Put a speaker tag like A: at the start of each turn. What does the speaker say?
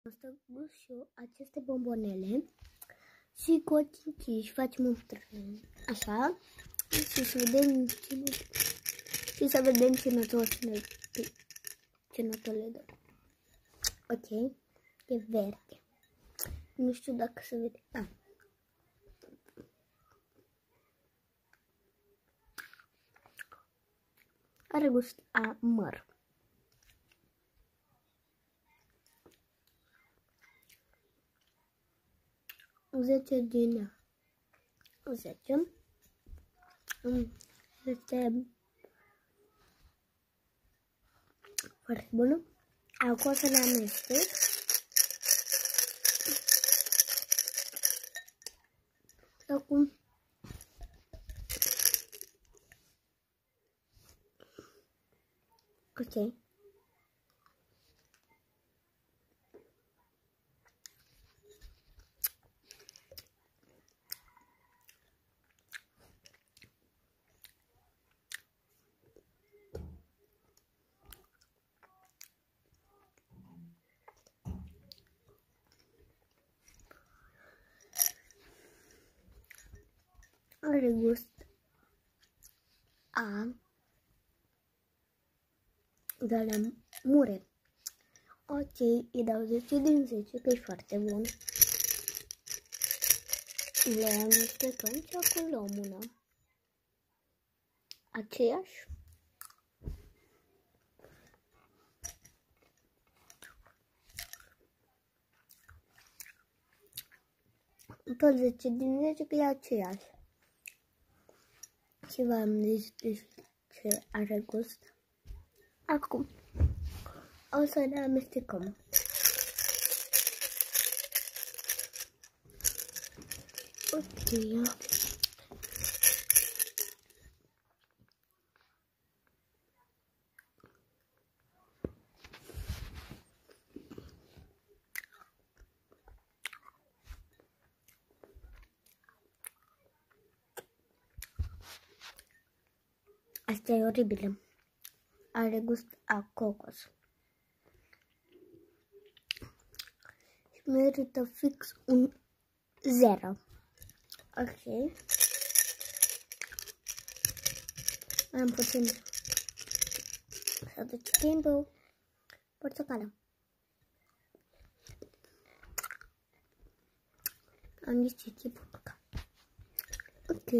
A: O să gust și eu aceste bombonele și cu ochii închiși facem un tren. Așa. Și să vedem cine... Și să vedem ce notă le dă. Ok. E verde. Nu știu dacă se vede. Da. Are gust amăr. Zece din 10. Este foarte bună. Acum o să le amestec. Acum ok. Are gust de la mure. Ok, îi dau 10 din 10, că e foarte bun. Le amestecăm și acum luăm una. Aceeași. Tot 10 din 10, că e aceeași. Și v-am zis ce are gust. Acum o să le amestecăm. Ok. Asta e oribilă. Are gust a cocos. Și merită fix un 0. Ok. Am puțin să duci timpul. Portocala. Am niște chipul. Ok.